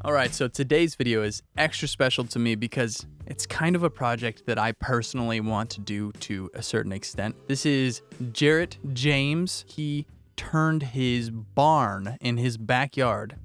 All right, so today's video is extra special to me because it's kind of a project that I personally want to do to a certain extent. This is Jarrett James. He turned his barn in his backyard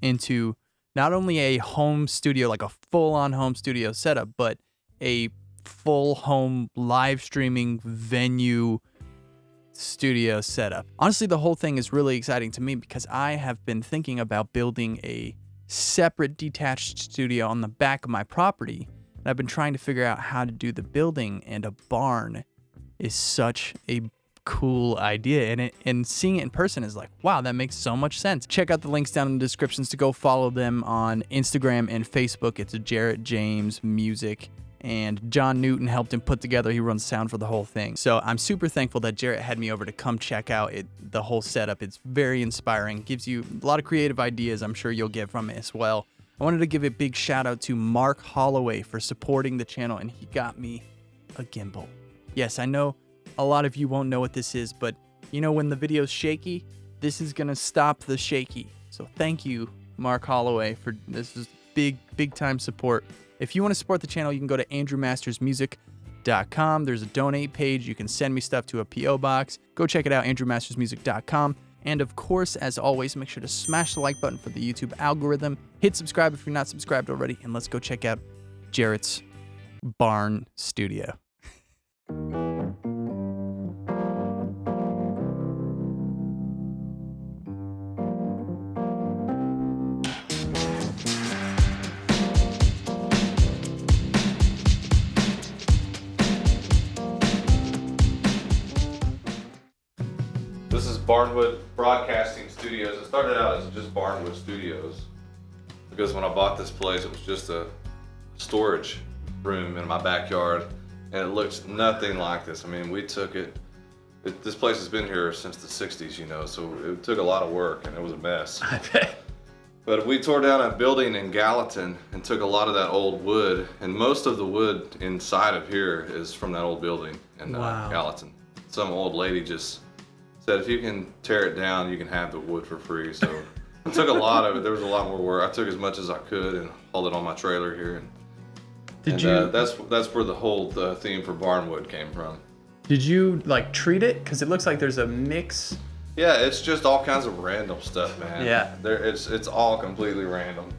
into not only a home studio, like a full-on home studio setup, but a full home live streaming venue studio setup. Honestly, the whole thing is really exciting to me because I have been thinking about building a separate detached studio on the back of my property. And I've been trying to figure out how to do the building, and a barn is such a cool idea, and seeing it in person is like, wow, that makes so much sense. Check out the links down in the descriptions to go follow them on Instagram and Facebook. It's Jarrett James Music, and John Newton helped him put together. He runs sound for the whole thing. So I'm super thankful that Jarrett had me over to come check out the whole setup. It's very inspiring, gives you a lot of creative ideas I'm sure you'll get from it as well. I wanted to give a big shout out to Mark Holloway for supporting the channel, and he got me a gimbal. Yes, I know a lot of you won't know what this is, but you know when the video's shaky, this is gonna stop the shaky. So thank you, Mark Holloway, for this is big time support. If you want to support the channel, you can go to ANDREWMASTERSmusic.com. There's a donate page. You can send me stuff to a P.O. box. Go check it out, ANDREWMASTERSmusic.com. And of course, as always, make sure to smash the like button for the YouTube algorithm. Hit subscribe if you're not subscribed already. And let's go check out Jarrett's barn studio. This is Barnwood Broadcasting Studios. It started out as just Barnwood Studios because when I bought this place, it was just a storage room in my backyard, and it looks nothing like this. I mean, we took this place has been here since the 60s, you know, so it took a lot of work and it was a mess. I bet. But we tore down a building in Gallatin and took a lot of that old wood, and most of the wood inside of here is from that old building in Gallatin. Some old lady just said, if you can tear it down, you can have the wood for free. So I took a lot of it. There was a lot more work. I took as much as I could and hauled it on my trailer here. That's where the whole theme for Barnwood came from. Did you like treat it? Because it looks like there's a mix. Yeah, it's just all kinds of random stuff, man. Yeah. It's all completely random.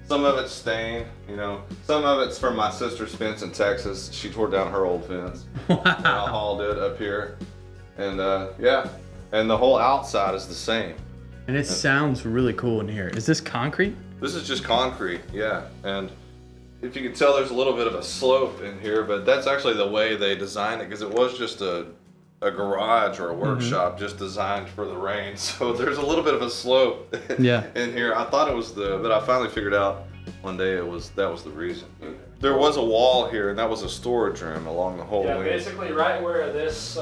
Some of it's stain, you know. Some of it's from my sister's fence in Texas. She tore down her old fence. Wow. And I hauled it up here. And yeah. And the whole outside is the same. And it sounds really cool in here. Is this concrete? This is just concrete, yeah. And if you can tell, there's a little bit of a slope in here, but that's actually the way they designed it, because it was just a garage or a workshop just designed for the rain. So there's a little bit of a slope in here. I thought it was but I finally figured out one day that was the reason. There was a wall here, and that was a storage room along the whole length. Basically right where this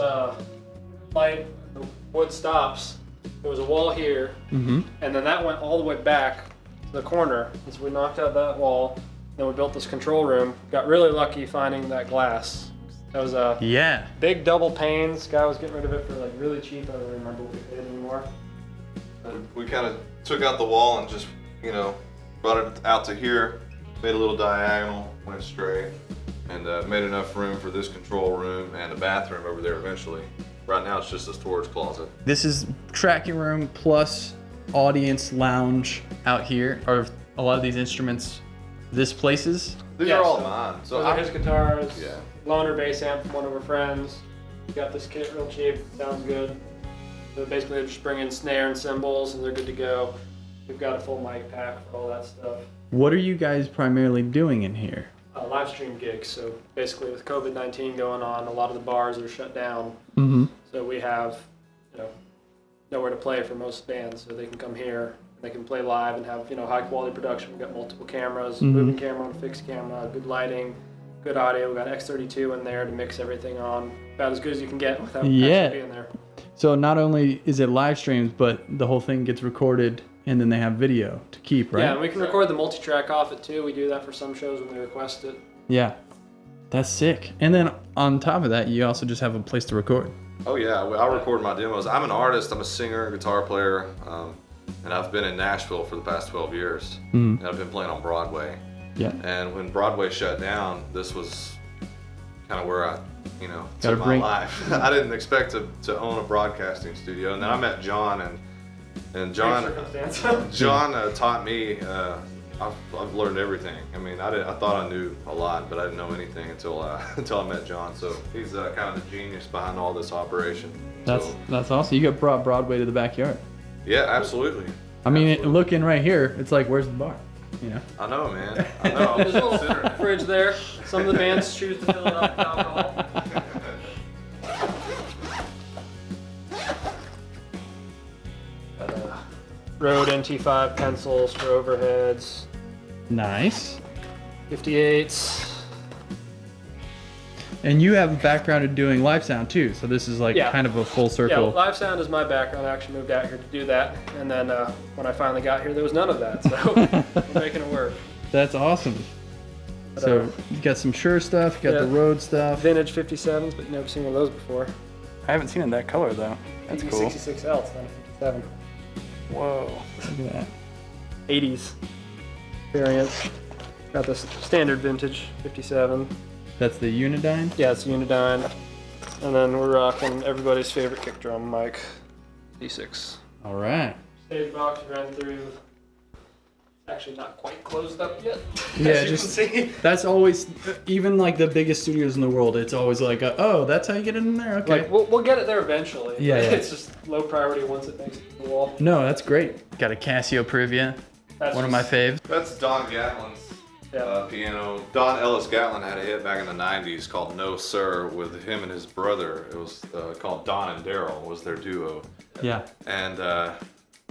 the wood stops, there was a wall here, and then that went all the way back to the corner. And so we knocked out that wall, then we built this control room. Got really lucky finding that glass. That was a big double panes. Guy was getting rid of it for like really cheap. I don't remember what we paid anymore. We kind of took out the wall and just, you know, brought it out to here, made a little diagonal, went straight, and made enough room for this control room and a bathroom over there eventually. Right now it's just a storage closet. This is tracking room plus audience lounge out here. Are a lot of these instruments this place's? These are all mine. So those are his guitars. Yeah. Loaner bass amp from one of our friends. Got this kit real cheap. Sounds good. So basically just bring in snare and cymbals and they're good to go. We've got a full mic pack for all that stuff. What are you guys primarily doing in here? Live stream gigs. So basically with COVID-19 going on, a lot of the bars are shut down. So we have, you know, nowhere to play for most bands. So they can come here, and they can play live and have, you know, high quality production. We've got multiple cameras, moving camera, fixed camera, good lighting, good audio. We've got X32 in there to mix everything on. About as good as you can get without actually being there. So not only is it live streams, but the whole thing gets recorded and then they have video to keep, right? Yeah, and we can record the multi-track off it too. We do that for some shows when they request it. Yeah, that's sick. And then on top of that, you also just have a place to record. Oh yeah, I record my demos. I'm an artist, I'm a singer, guitar player. and I've been in Nashville for the past 12 years, Mm. and I've been playing on Broadway. Yeah. And when Broadway shut down, this was kind of where I, Gotta took my life. I didn't expect to own a broadcasting studio, and then I met John, and John taught me. I've learned everything. I mean, I thought I knew a lot, but I didn't know anything until I met John. So he's kind of the genius behind all this operation. That's awesome. You got brought Broadway to the backyard. Yeah, absolutely. I mean, Absolutely. looking right here, it's like, where's the bar? I know, man. I know. I was There's a little considering it. fridge there. Some of the bands choose to fill it up with alcohol. Rode NT5 pencils for overheads, Nice. 58s. And you have a background in doing live sound too, so this is like Yeah. kind of a full Yeah, circle. live sound is my background. I actually moved out here to do that, and then when I finally got here, there was none of that. So we're making it work. That's awesome. But, So you got some Shure stuff, you got the yeah. Rode stuff. Vintage 57s, but you've never seen one of those before. I haven't seen it in that color though. That's cool. 66L, it's not a 57. Whoa. Look at that. 80s variants. Got this standard vintage 57. That's the Unidyne? Yeah, it's Unidyne. And then we're rocking everybody's favorite kick drum, Mike D6. All right. Stage box ran through. Actually not quite closed up yet. Yeah, as you just- can see. That's always, even like the biggest studios in the world, it's always like, oh, that's how you get it in there? Okay. Like we'll get it there eventually. Yeah, yeah. It's just low priority once it makes it to the wall. No, that's great. Got a Casio Privia, That's one of my just- faves. That's Don Gatlin's piano. Don Ellis Gatlin had a hit back in the 90s called No Sir with him and his brother. It was called Don and Daryl was their duo. Yeah. And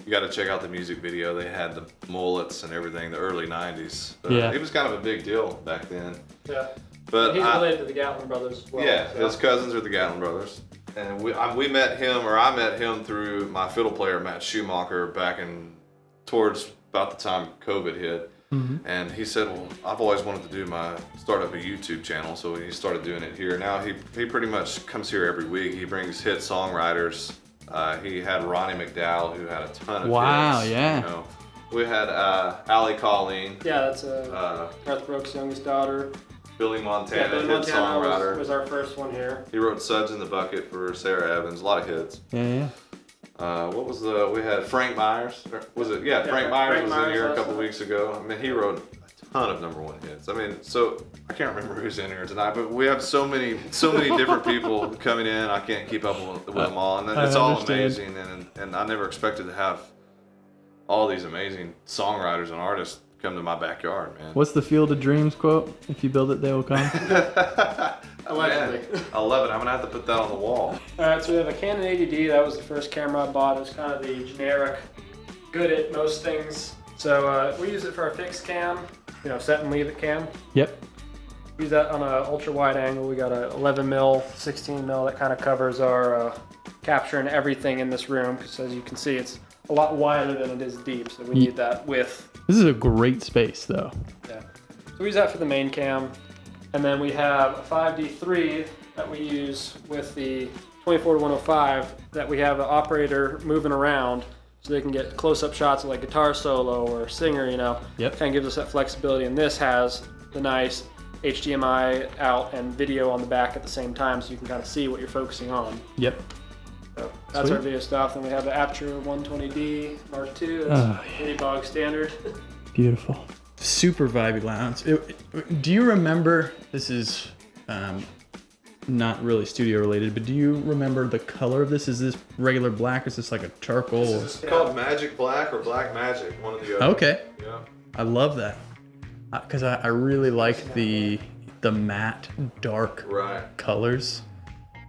you got to check out the music video. They had the mullets and everything, the early 90s. Yeah. It was kind of a big deal back then. Yeah. But He's related to the Gatlin brothers as well. yeah, so. his cousins are the Gatlin brothers. And we met him, or I met him through my fiddle player, Matt Schumacher, back in towards about the time COVID hit. Mm-hmm. And he said, well, I've always wanted to start up a YouTube channel, so he started doing it here. Now he pretty much comes here every week. He brings hit songwriters. He had Ronnie McDowell, who had a ton of Wow, hits. yeah. We had Allie Colleen, Yeah, that's Garth Brooks' youngest daughter. Billy Montana, Billy hit Montana songwriter. was our first one here. He wrote Suds in the Bucket for Sarah Evans, a lot of hits. Yeah. What was we had Frank Myers, was it? Yeah, Frank Myers was in here a couple weeks ago. I mean, he wrote a ton of #1 hits. I mean, so I can't remember who's in here tonight, but we have so many different people coming in. I can't keep up with them all, and it's all amazing. And I never expected to have all these amazing songwriters and artists come to my backyard, man. What's the Field of Dreams quote? If you build it, they will come. Allegedly. Man, I love it. I'm gonna have to put that on the wall. Alright, so we have a Canon 80D. That was the first camera I bought. It was kind of the generic, good at most things. So we use it for our fixed cam, set and leave it cam. Yep. Use that on an ultra wide angle. We got a 11 mil, 16 mil that kind of covers our capturing everything in this room. Because as you can see, it's a lot wider than it is deep. So we need that width. This is a great space though. Yeah. So we use that for the main cam. And then we have a 5D3 that we use with the 24-105 that we have an operator moving around so they can get close-up shots of like guitar solo or singer, Yep. Kind of gives us that flexibility. And this has the nice HDMI out and video on the back at the same time so you can kind of see what you're focusing on. Yep. So that's Sweet. our video stuff. Then we have the Aperture 120D Mark II. That's pretty bog standard. Beautiful. Super vibey lounge. Do you remember, this is not really studio related, but do you remember the color of this? Is this regular black or is this like a charcoal? It's called Magic Black or Black Magic, one of the other. Okay. Yeah. I love that. Because I really like the matte dark Right. colors.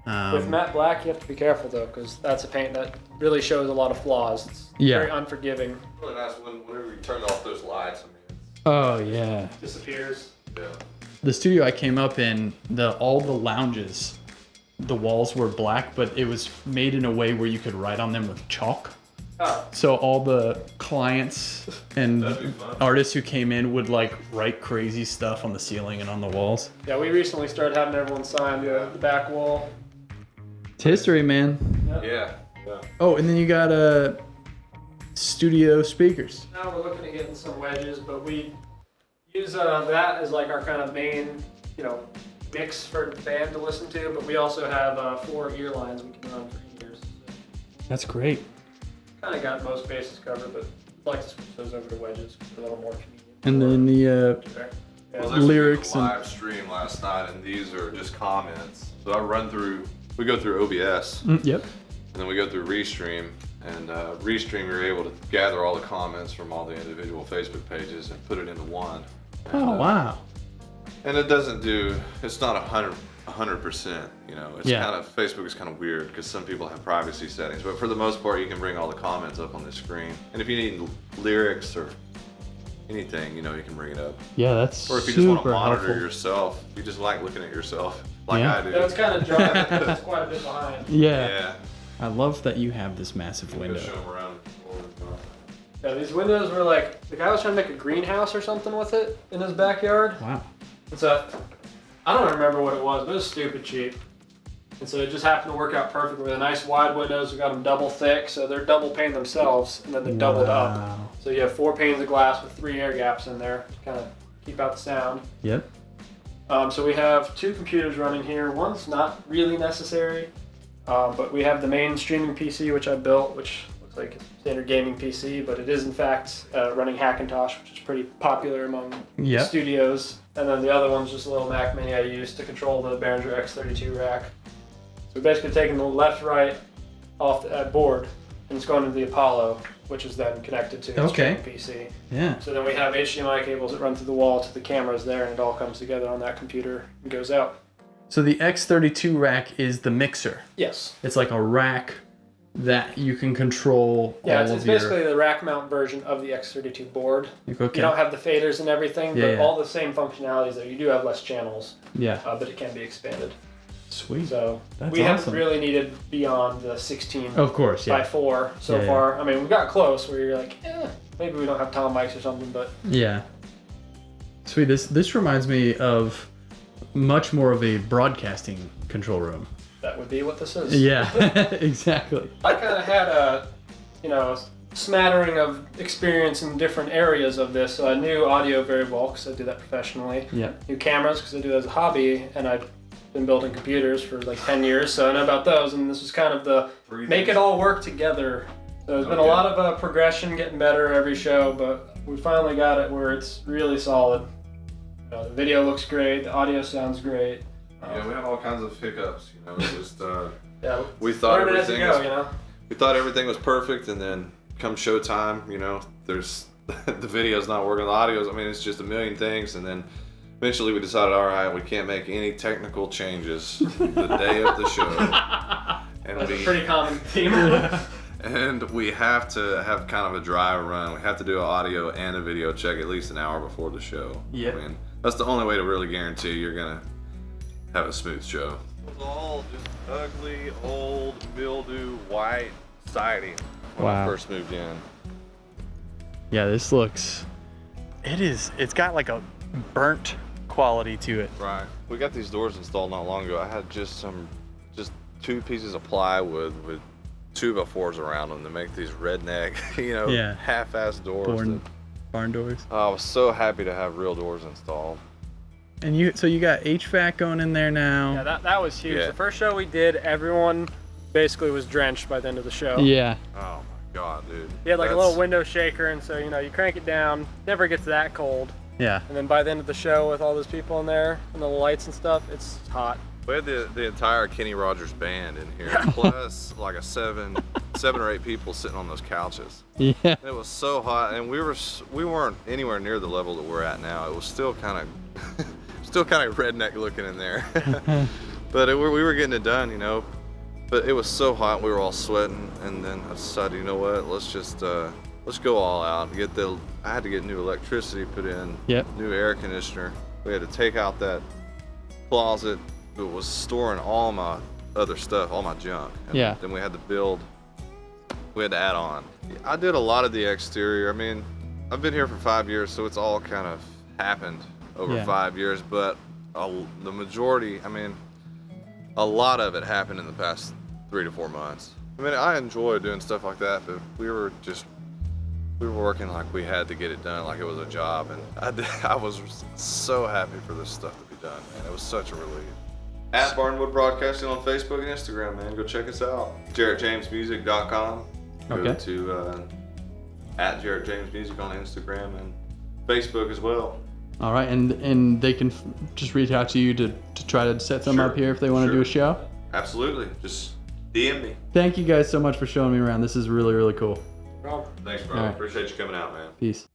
With matte black, you have to be careful though, because that's a paint that really shows a lot of flaws. It's very unforgiving. Really nice whenever you turned off those lights. I mean, Oh yeah. Disappears. yeah. The studio I came up in, all the lounges, the walls were black, but it was made in a way where you could write on them with chalk. Oh, So all the clients and That'd be fun. artists who came in would like write crazy stuff on the ceiling and on the walls. yeah, we recently started having everyone sign the back wall. It's history, man. Yeah. Yeah. Oh, and then you got studio speakers. Now we're looking at getting some wedges, but we use that as like our kind of main, mix for the band to listen to. But we also have 4 ear lines we can run for ears. So That's great. kind of got most bases covered, but I'd like to switch those over to wedges because they're a little more convenient. And then the Well, there's lyrics a and live stream last night, and these are just comments. So we go through OBS, yep. and then we go through Restream. And Restream, you're able to gather all the comments from all the individual Facebook pages and put it into one. Oh wow. And it's not 100%, it's Yeah. kind of, Facebook is kind of weird because some people have privacy settings, but for the most part, you can bring all the comments up on the screen. And if you need lyrics or anything, you can bring it up. Yeah, that's Or if you just want to super monitor helpful. yourself, you just like looking at yourself, like Yeah. I do. Yeah, it's kind of dry. It's quite a bit behind. Yeah. Yeah. I love that you have this massive Go window. show them around. Yeah, these windows were like, the guy was trying to make a greenhouse or something with it in his backyard. Wow. And so I don't remember what it was, but it was stupid cheap. And so it just happened to work out perfectly with the nice wide windows. We got them double thick, so they're double pane themselves, and then they're doubled up. Wow. So you have 4 panes of glass with 3 air gaps in there to kind of keep out the sound. Yep. So we have 2 computers running here. One's not really necessary, but we have the main streaming PC, which I built, which looks like a standard gaming PC, but it is in fact running Hackintosh, which is pretty popular among Yep. studios. And then the other one's just a little Mac Mini I use to control the Behringer X32 rack. So we're basically taking the left, right off the board, and it's going to the Apollo, which is then connected to the streaming PC. Yeah. So then we have HDMI cables that run through the wall to the cameras there, and it all comes together on that computer and goes out. So the X32 rack is the mixer. Yes. It's like a rack that you can control Yeah, all it's of your... basically the rack mount version of the X32 board. Okay. You don't have the faders and everything, Yeah, but yeah. all the same functionalities there. You do have less channels, Yeah. but it can be expanded. Sweet. So That's we awesome. haven't really needed beyond the 16 Of course, by yeah. 4 so Yeah, yeah. far. I mean, we got close where you're like, maybe we don't have Tom mics or something, but Yeah. Sweet. This reminds me of much more of a broadcasting control room. that would be what this is. Yeah, exactly. I kind of had a, smattering of experience in different areas of this. So I knew audio very well because I do that professionally. Yeah. Knew cameras because I do that as a hobby, and I've been building computers for like 10 years, so I know about those. And this was kind of the make it all work together. So there's been a lot of progression, getting better every show, but we finally got it where it's really solid. The video looks great, the audio sounds great. Yeah, we have all kinds of hiccups, It's just Yeah, we thought learn it as you everything go, was we thought everything was perfect, and then come showtime, there's the video's not working, the audio's. I mean, it's just a million things, and then eventually we decided, all right, we can't make any technical changes the day of the show, and That's a pretty common theme. and we have to have kind of a dry run. We have to do an audio and a video check at least an hour before the show. Yeah. I mean, that's the only way to really guarantee you're gonna have a smooth show. It was all just ugly, old, mildew, white siding when I Wow. first moved in. Yeah, this looks... It's got like a burnt quality to it. Right. We got these doors installed not long ago. I had just 2 pieces of plywood with 2x4s around them to make these redneck, Yeah. half-ass doors. Barn doors. I was so happy to have real doors installed. And you got HVAC going in there now. Yeah, that was huge. Yeah. The first show we did, everyone basically was drenched by the end of the show. Yeah. Oh my God, dude. You had like a little window shaker, and so you crank it down, never gets that cold. Yeah. And then by the end of the show, with all those people in there and the lights and stuff, it's hot. We had the entire Kenny Rogers band in here, plus like a seven or 8 people sitting on those couches. Yeah. It was so hot, and we weren't anywhere near the level that we're at now. It was still kind of redneck looking in there, but we were getting it done, But it was so hot, we were all sweating, and then I decided, you know what? Let's just let's go all out. I had to get new electricity put in. Yep. New air conditioner. We had to take out that closet that was storing all my other stuff, all my junk. And Yeah. Then we had to add on. I did a lot of the exterior. I mean, I've been here for 5 years, so it's all kind of happened over Yeah. 5 years, but the majority, a lot of it happened in the past 3 to 4 months. I mean, I enjoy doing stuff like that, but we were just We were working like we had to get it done, like it was a job, and I was so happy for this stuff to be done, man. It was such a relief. At Barnwood Broadcasting on Facebook and Instagram, man. Go check us out. JarrettJamesMusic.com. Go to at Jarrett James Music on Instagram and Facebook as well. All right, and they can just reach out to you to try to set them up here if they want to do a show? Absolutely. Just DM me. Thank you guys so much for showing me around. This is really, really cool. No problem. Thanks, bro. All right. Appreciate you coming out, man. Peace.